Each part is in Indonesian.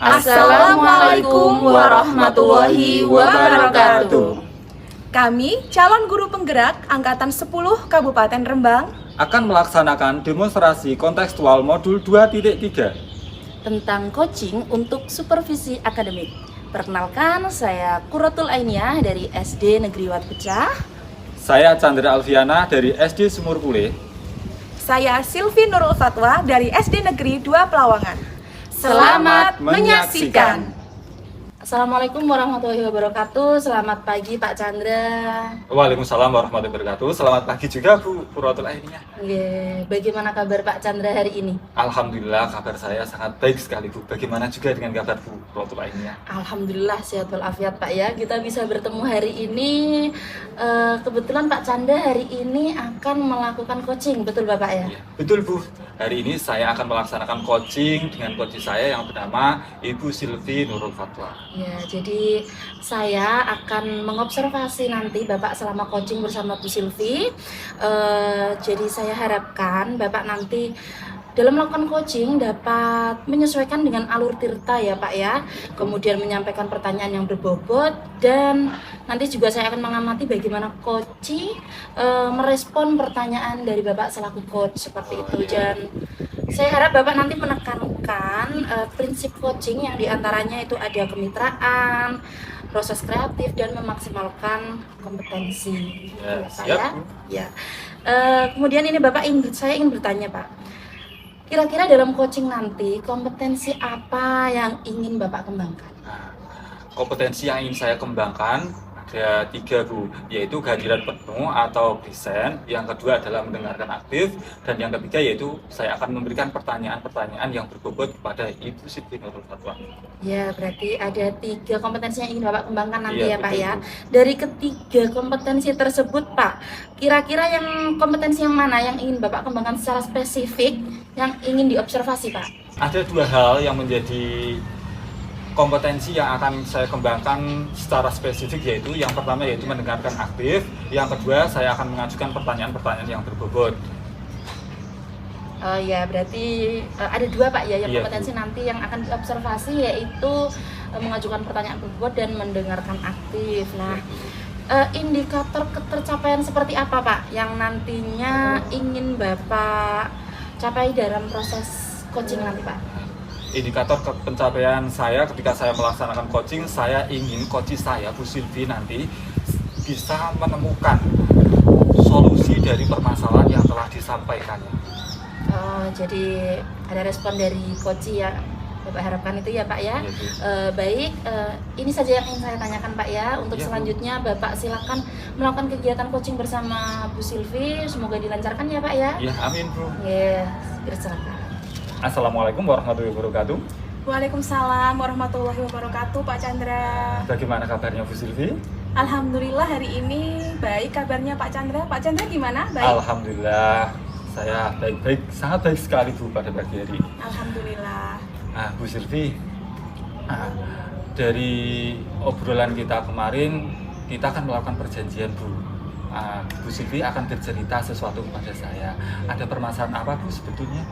Assalamualaikum warahmatullahi wabarakatuh. Kami, calon guru penggerak Angkatan 10 Kabupaten Rembang, akan melaksanakan demonstrasi kontekstual modul 2.3 tentang coaching untuk supervisi akademik. Perkenalkan, saya Qurratul Ainiyah dari SD Negeri Wat Pecah. Saya Chandra Alfiana dari SD Sumur Pule. saya Silvi Nurul Fatwa dari SD Negeri 2 Pelawangan. Selamat menyaksikan. Assalamualaikum warahmatullahi wabarakatuh. Selamat pagi Pak Chandra. Waalaikumsalam warahmatullahi wabarakatuh. Selamat pagi juga Bu Qurratul Ainiyah. Bagaimana kabar Pak Chandra hari ini? Alhamdulillah kabar saya sangat baik sekali Bu. Bagaimana juga dengan kabar Bu Qurratul Ainiyah? Alhamdulillah sehat walafiat Pak ya. Kita bisa bertemu hari ini. Kebetulan Pak Chandra hari ini akan melakukan coaching, betul Bapak ya? Ya, betul Bu. Hari ini saya akan melaksanakan coaching dengan coach saya yang bernama Ibu Silvi Nurul Fatwa. Ya, jadi saya akan mengobservasi nanti Bapak selama coaching bersama Bu Silvi. Jadi saya harapkan Bapak nanti dalam melakukan coaching dapat menyesuaikan dengan alur tirta ya Pak ya. Kemudian menyampaikan pertanyaan yang berbobot, dan nanti juga saya akan mengamati bagaimana coach merespon pertanyaan dari Bapak selaku coach seperti itu. Dan saya harap Bapak nanti menekankan prinsip coaching yang diantaranya itu ada kemitraan, proses kreatif, dan memaksimalkan kompetensi. Ya, Pak siap, ya. Bu. Ya. Kemudian ini Bapak saya ingin bertanya Pak. Kira-kira dalam coaching nanti kompetensi apa yang ingin Bapak kembangkan? Nah, kompetensi yang ingin saya kembangkan ada 3 Bu, yaitu kehadiran penuh atau present, yang kedua adalah mendengarkan aktif, dan yang ketiga yaitu saya akan memberikan pertanyaan-pertanyaan yang berbobot kepada Ibu Silvi Nurul Fatwa. Ya, berarti ada 3 kompetensi yang ingin Bapak kembangkan nanti Iya, ya Pak betul, ya. Bu. Dari ketiga kompetensi tersebut Pak, kira-kira yang kompetensi yang mana yang ingin Bapak kembangkan secara spesifik, yang ingin diobservasi Pak? Ada 2 hal yang menjadi kompetensi yang akan saya kembangkan secara spesifik, yaitu yang pertama yaitu mendengarkan aktif, yang kedua saya akan mengajukan pertanyaan-pertanyaan yang berbobot. Oh ya, berarti ada 2 Pak ya yang Iya, kompetensi Bu. nanti yang akan diobservasi, yaitu mengajukan pertanyaan berbobot dan mendengarkan aktif. Nah, indikator ketercapaian seperti apa Pak yang nantinya ingin Bapak capai dalam proses coaching nanti Pak? Indikator pencapaian saya ketika saya melaksanakan coaching, saya ingin coach saya Bu Silvi nanti bisa menemukan solusi dari permasalahan yang telah disampaikannya. Oh, jadi ada respon dari coach ya, Bapak harapkan itu ya Pak ya. Iya, Bu. Baik, ini saja yang ingin saya tanyakan Pak ya. Untuk Iya, Bu. selanjutnya Bapak silakan melakukan kegiatan coaching bersama Bu Silvi. Semoga dilancarkan ya Pak ya. Ya, amin Bu. Yes, silakan. Assalamualaikum warahmatullahi wabarakatuh. Waalaikumsalam warahmatullahi wabarakatuh, Pak Chandra. Bagaimana kabarnya Bu Silvi? Alhamdulillah hari ini baik kabarnya Pak Chandra. Pak Chandra gimana? Baik. Alhamdulillah, saya baik-baik, sangat baik sekali Bu pada pagi hari. Alhamdulillah. Bu Silvi, dari obrolan kita kemarin, kita akan melakukan perjanjian Bu. Bu Silvi akan bercerita sesuatu kepada saya. Ada permasalahan apa Bu sebetulnya?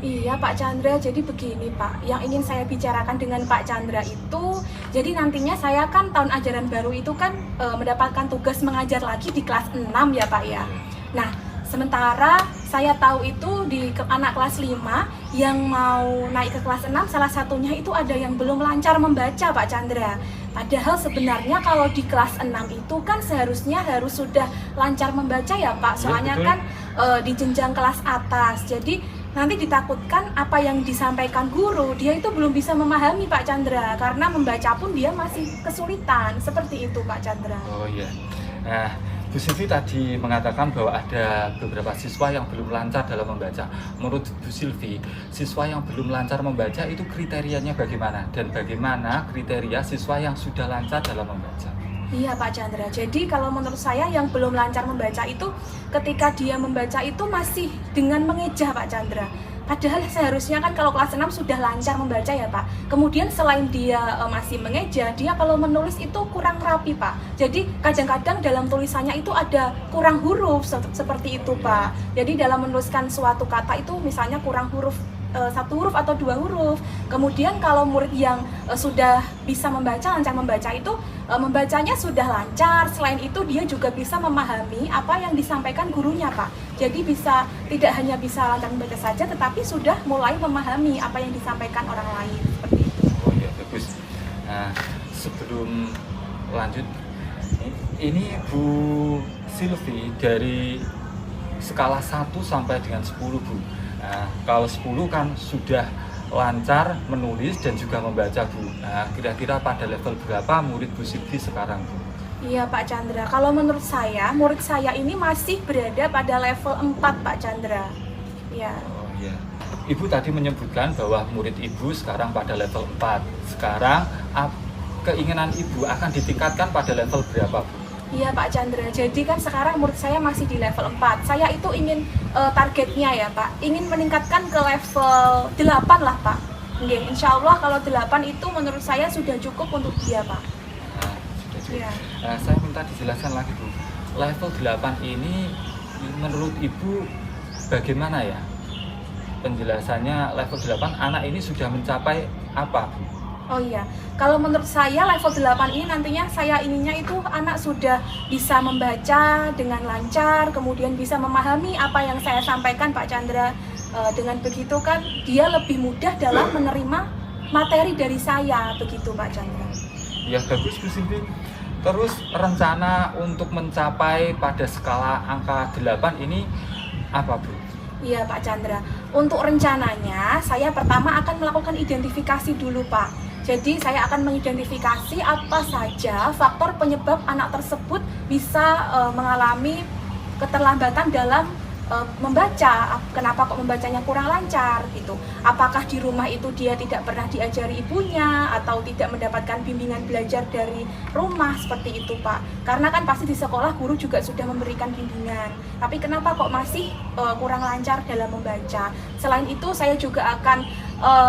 Iya Pak Chandra, jadi begini Pak, yang ingin saya bicarakan dengan Pak Chandra itu, jadi nantinya saya kan tahun ajaran baru itu kan mendapatkan tugas mengajar lagi di kelas 6 ya Pak ya. Nah, sementara saya tahu itu di anak kelas 5 yang mau naik ke kelas 6, salah satunya itu ada yang belum lancar membaca Pak Chandra. Padahal sebenarnya kalau di kelas 6 itu kan seharusnya harus sudah lancar membaca ya Pak, soalnya betul. kan di jenjang kelas atas. Jadi nanti ditakutkan apa yang disampaikan guru dia itu belum bisa memahami Pak Chandra, karena membaca pun dia masih kesulitan. Seperti itu Pak Chandra. Oh iya. Nah, Bu Silvi tadi mengatakan bahwa ada beberapa siswa yang belum lancar dalam membaca. Menurut Bu Silvi, siswa yang belum lancar membaca itu kriterianya bagaimana? Dan bagaimana kriteria siswa yang sudah lancar dalam membaca? Iya Pak Chandra, jadi kalau menurut saya yang belum lancar membaca itu ketika dia membaca itu masih dengan mengeja Pak Chandra. Padahal seharusnya kan kalau kelas 6 sudah lancar membaca ya Pak. Kemudian selain dia masih mengeja, dia kalau menulis itu kurang rapi Pak. Jadi kadang-kadang dalam tulisannya itu ada kurang huruf seperti itu Pak. Jadi dalam menuliskan suatu kata itu misalnya kurang huruf satu huruf atau dua huruf. Kemudian kalau murid yang sudah bisa membaca, lancar membaca itu membacanya sudah lancar. Selain itu dia juga bisa memahami apa yang disampaikan gurunya, Pak. Jadi tidak hanya bisa lancar membaca saja, tetapi sudah mulai memahami apa yang disampaikan orang lain seperti itu. Oh iya, bagus. Nah, sebelum lanjut, ini Bu Silvi dari skala 1 sampai dengan 10, Bu. Nah, kalau 10 kan sudah lancar menulis dan juga membaca, Bu. Nah, kira-kira pada level berapa murid Bu Silvi sekarang, Bu? Iya Pak Chandra, kalau menurut saya, murid saya ini masih berada pada level 4 Pak Chandra. Ya. Oh iya. Ibu tadi menyebutkan bahwa murid Ibu sekarang pada level 4. Sekarang keinginan Ibu akan ditingkatkan pada level berapa, Bu? Iya Pak Chandra, jadi kan sekarang murid saya masih di level 4. Saya itu ingin targetnya ya Pak, ingin meningkatkan ke level 8 lah Pak. Nggih, insya Allah kalau 8 itu menurut saya sudah cukup untuk dia Pak. Nah, sudah cukup. Iya. Nah, saya minta dijelaskan lagi, Bu. Level 8 ini menurut Ibu bagaimana ya? Penjelasannya level 8 anak ini sudah mencapai apa, Bu? Oh iya, kalau menurut saya level 8 ini nantinya saya ininya itu anak sudah bisa membaca dengan lancar, kemudian bisa memahami apa yang saya sampaikan Pak Chandra. Dengan begitu kan dia lebih mudah dalam menerima materi dari saya, begitu Pak Chandra. Ya bagus, Bu Silvi. Terus rencana untuk mencapai pada skala angka 8 ini apa, Bu? Iya Pak Chandra, untuk rencananya saya pertama akan melakukan identifikasi dulu Pak. Jadi saya akan mengidentifikasi apa saja faktor penyebab anak tersebut bisa mengalami keterlambatan dalam membaca. Kenapa kok membacanya kurang lancar gitu? Apakah di rumah itu dia tidak pernah diajari ibunya atau tidak mendapatkan bimbingan belajar dari rumah seperti itu Pak? Karena kan pasti di sekolah guru juga sudah memberikan bimbingan. Tapi kenapa kok masih kurang lancar dalam membaca? Selain itu saya juga akan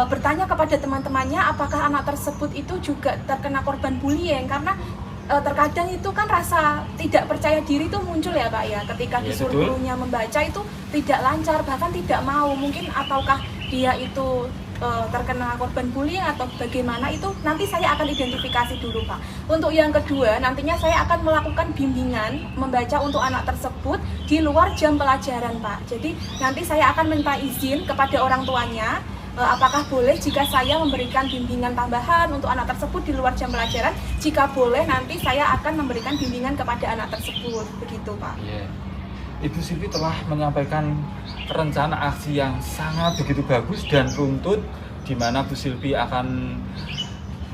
bertanya kepada teman-temannya apakah anak tersebut itu juga terkena korban bullying, karena terkadang itu kan rasa tidak percaya diri itu muncul ya Pak ya, ketika Ya, disuruh betul. gurunya membaca itu tidak lancar, bahkan tidak mau, mungkin ataukah dia itu terkena korban bullying atau bagaimana, itu nanti saya akan identifikasi dulu Pak. Untuk yang kedua, nantinya saya akan melakukan bimbingan membaca untuk anak tersebut di luar jam pelajaran Pak. Jadi nanti saya akan minta izin kepada orang tuanya, apakah boleh jika saya memberikan bimbingan tambahan untuk anak tersebut di luar jam pelajaran. Jika boleh, nanti saya akan memberikan bimbingan kepada anak tersebut, begitu Pak. Yeah. Ibu Silvi telah menyampaikan rencana aksi yang sangat begitu bagus dan runtut, di mana Bu Silvi akan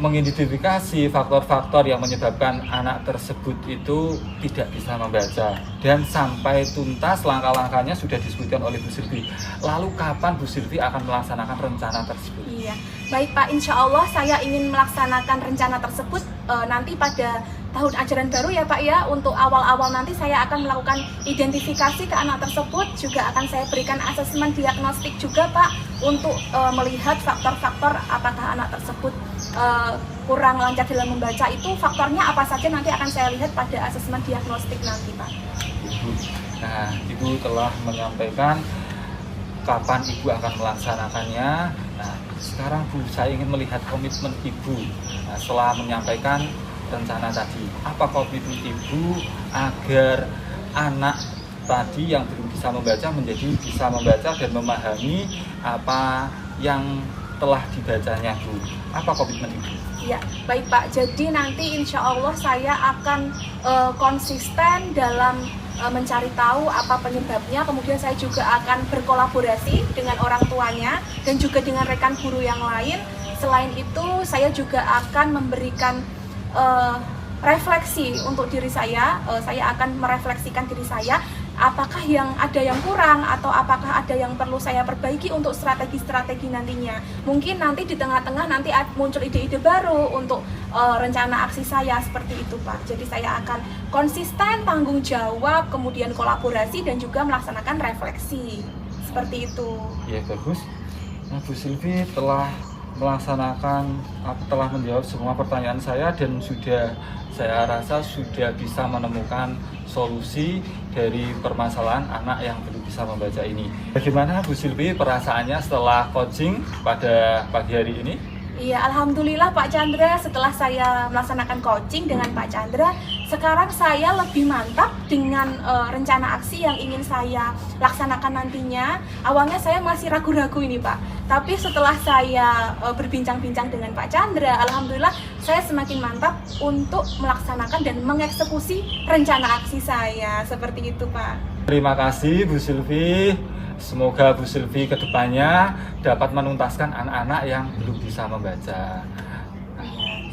mengidentifikasi faktor-faktor yang menyebabkan anak tersebut itu tidak bisa membaca, dan sampai tuntas langkah-langkahnya sudah disebutkan oleh Bu Silvi. Lalu kapan Bu Silvi akan melaksanakan rencana tersebut? Iya, baik Pak, insya Allah saya ingin melaksanakan rencana tersebut nanti pada tahun ajaran baru ya Pak ya. Untuk awal-awal nanti saya akan melakukan identifikasi ke anak tersebut, juga akan saya berikan asesmen diagnostik juga Pak, untuk melihat faktor-faktor apakah anak tersebut kurang lancar dalam membaca, itu faktornya apa saja nanti akan saya lihat pada asesmen diagnostik nanti Pak. Ibu. Nah, Ibu telah menyampaikan kapan Ibu akan melaksanakannya. Nah, sekarang Bu, saya ingin melihat komitmen Ibu. Nah, setelah menyampaikan rencana tadi, apa komitmen Ibu agar anak tadi yang belum bisa membaca menjadi bisa membaca dan memahami apa yang telah dibacanya, Bu? Apa komitmen Ibu? Ya, baik Pak. Jadi nanti insya Allah saya akan konsisten dalam mencari tahu apa penyebabnya. Kemudian saya juga akan berkolaborasi dengan orang tuanya dan juga dengan rekan guru yang lain. Selain itu, saya juga akan memberikan refleksi untuk diri saya. Saya akan merefleksikan diri saya, apakah yang ada yang kurang atau apakah ada yang perlu saya perbaiki untuk strategi-strategi nantinya. Mungkin nanti di tengah-tengah nanti muncul ide-ide baru untuk rencana aksi saya, seperti itu Pak. Jadi saya akan konsisten, tanggung jawab, kemudian kolaborasi dan juga melaksanakan refleksi, seperti itu. Ya bagus. Nah, Bu Silvi telah melaksanakan, telah menjawab semua pertanyaan saya dan saya rasa sudah bisa menemukan solusi dari permasalahan anak yang belum bisa membaca ini. Bagaimana Bu Silvi perasaannya setelah coaching pada pagi hari ini? Iya, alhamdulillah Pak Chandra, setelah saya melaksanakan coaching dengan Pak Chandra, sekarang saya lebih mantap dengan rencana aksi yang ingin saya laksanakan nantinya. Awalnya saya masih ragu-ragu ini Pak, tapi setelah saya berbincang-bincang dengan Pak Chandra, alhamdulillah saya semakin mantap untuk melaksanakan dan mengeksekusi rencana aksi saya. Seperti itu Pak. Terima kasih Bu Silvi. Semoga Bu Silvi kedepannya dapat menuntaskan anak-anak yang belum bisa membaca.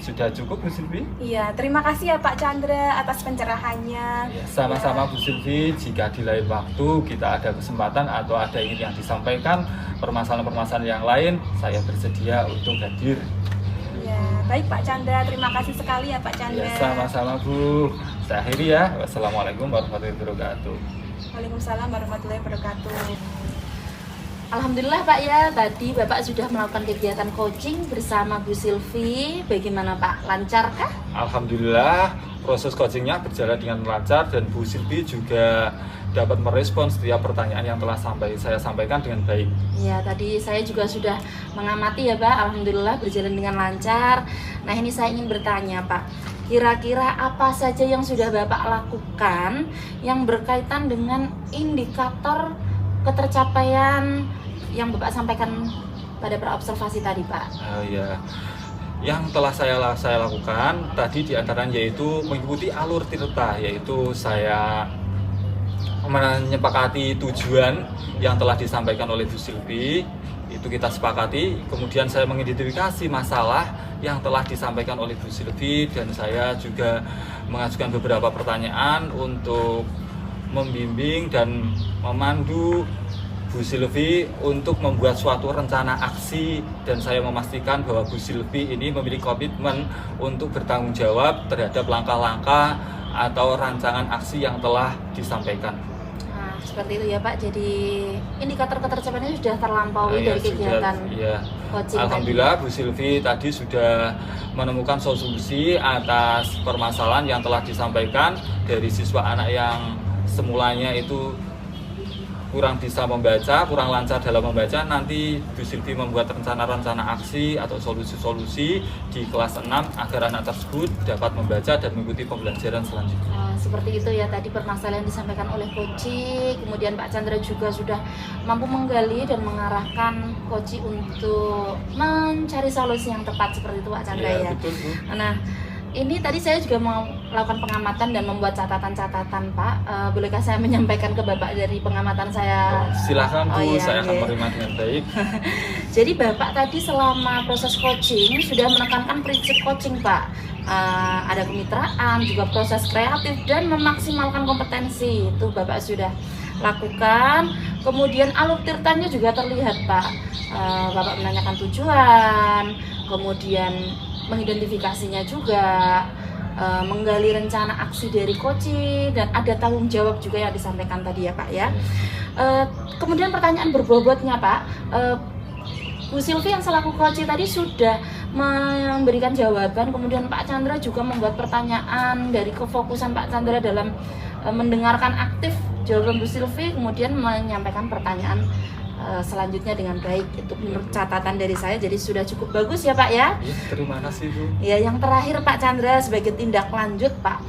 Sudah cukup Bu Silvi? Iya, terima kasih ya Pak Chandra atas pencerahannya. Ya, sama-sama Bu Silvi. Jika di lain waktu kita ada kesempatan atau ada yang disampaikan permasalahan-permasalahan yang lain, saya bersedia untuk hadir. Ya, baik Pak Chandra, terima kasih sekali ya Pak Chandra. Ya, sama-sama Bu. Saya akhiri ya. Wassalamualaikum warahmatullahi wabarakatuh. Waalaikumsalam warahmatullahi wabarakatuh. Alhamdulillah Pak ya, tadi Bapak sudah melakukan kegiatan coaching bersama Bu Silvi. Bagaimana Pak? Lancarkah? Alhamdulillah proses coachingnya berjalan dengan lancar dan Bu Silvi juga dapat merespons setiap pertanyaan yang telah saya sampaikan dengan baik. Ya, tadi saya juga sudah mengamati ya Pak. Alhamdulillah berjalan dengan lancar. Nah, ini saya ingin bertanya Pak, kira-kira apa saja yang sudah Bapak lakukan yang berkaitan dengan indikator ketercapaian yang Bapak sampaikan pada praobservasi tadi Pak? Ya, yang telah saya lakukan tadi diantaranya yaitu mengikuti alur tirta, yaitu saya menyepakati tujuan yang telah disampaikan oleh Bu Silvi, itu kita sepakati. Kemudian saya mengidentifikasi masalah yang telah disampaikan oleh Bu Silvi dan saya juga mengajukan beberapa pertanyaan untuk membimbing dan memandu Bu Silvi untuk membuat suatu rencana aksi, dan saya memastikan bahwa Bu Silvi ini memiliki komitmen untuk bertanggung jawab terhadap langkah-langkah atau rancangan aksi yang telah disampaikan. Nah, seperti itu ya Pak. Jadi indikator ketercapaiannya sudah terlampaui dari kegiatan coaching. Alhamdulillah Bu Silvi tadi sudah menemukan solusi atas permasalahan yang telah disampaikan dari siswa anak yang semulanya itu kurang bisa membaca, kurang lancar dalam membaca. Nanti Bu Silvi membuat rencana-rencana aksi atau solusi-solusi di kelas 6 agar anak tersebut dapat membaca dan mengikuti pembelajaran selanjutnya. Nah, seperti itu ya tadi permasalahan yang disampaikan oleh Koci. Kemudian Pak Chandra juga sudah mampu menggali dan mengarahkan Koci untuk mencari solusi yang tepat, seperti itu Pak Chandra ya. Betul, Bu. Nah, ini tadi saya juga mau melakukan pengamatan dan membuat catatan-catatan Pak. Bolehkah saya menyampaikan ke Bapak dari pengamatan saya? Silakan Bu, iya, saya akan oke. menerima dengan baik. Jadi Bapak tadi selama proses coaching sudah menekankan prinsip coaching Pak. Ada kemitraan, juga proses kreatif dan memaksimalkan kompetensi. Itu Bapak sudah lakukan. Kemudian alur tirtanya juga terlihat Pak. Bapak menanyakan tujuan, kemudian mengidentifikasinya juga, menggali rencana aksi dari coaching, dan ada tanggung jawab juga yang disampaikan tadi ya Pak ya. Kemudian pertanyaan berbobotnya Pak, Bu Silvi yang selaku coaching tadi sudah memberikan jawaban, kemudian Pak Chandra juga membuat pertanyaan dari kefokusan Pak Chandra dalam mendengarkan aktif jawaban Bu Silvi, kemudian menyampaikan pertanyaan selanjutnya dengan baik. Itu menurut catatan dari saya, jadi sudah cukup bagus ya Pak ya. Terima kasih Bu. Ya, yang terakhir Pak Chandra, sebagai tindak lanjut Pak,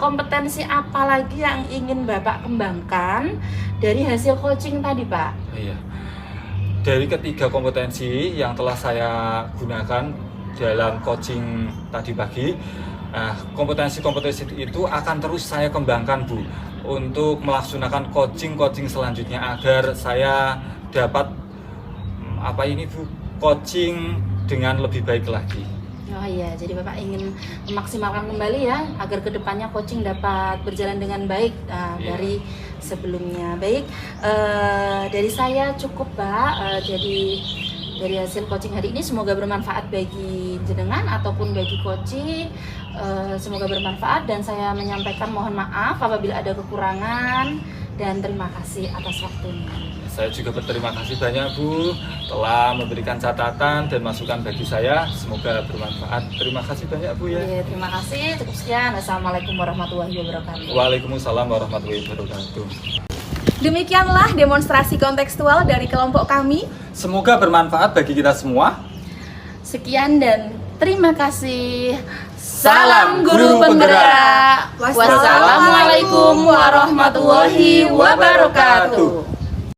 kompetensi apa lagi yang ingin Bapak kembangkan dari hasil coaching tadi Pak? Iya. Dari ketiga kompetensi yang telah saya gunakan dalam coaching tadi pagi, kompetensi-kompetensi itu akan terus saya kembangkan Bu, untuk melaksanakan coaching selanjutnya agar saya dapat coaching dengan lebih baik lagi. Oh iya, jadi Bapak ingin memaksimalkan kembali ya agar kedepannya coaching dapat berjalan dengan baik dari sebelumnya. Baik, dari saya cukup Pak. Jadi dari hasil coaching hari ini semoga bermanfaat bagi jenengan ataupun bagi coaching. Semoga bermanfaat, dan saya menyampaikan mohon maaf apabila ada kekurangan dan terima kasih atas waktunya. Saya juga berterima kasih banyak Bu telah memberikan catatan dan masukan bagi saya. Semoga bermanfaat. Terima kasih banyak Bu ya. Oke, terima kasih. Cukup sekian. Assalamualaikum warahmatullahi wabarakatuh. Waalaikumsalam warahmatullahi wabarakatuh. Demikianlah demonstrasi kontekstual dari kelompok kami. Semoga bermanfaat bagi kita semua. Sekian dan terima kasih. Salam Guru Penggerak. Wassalamualaikum warahmatullahi wabarakatuh.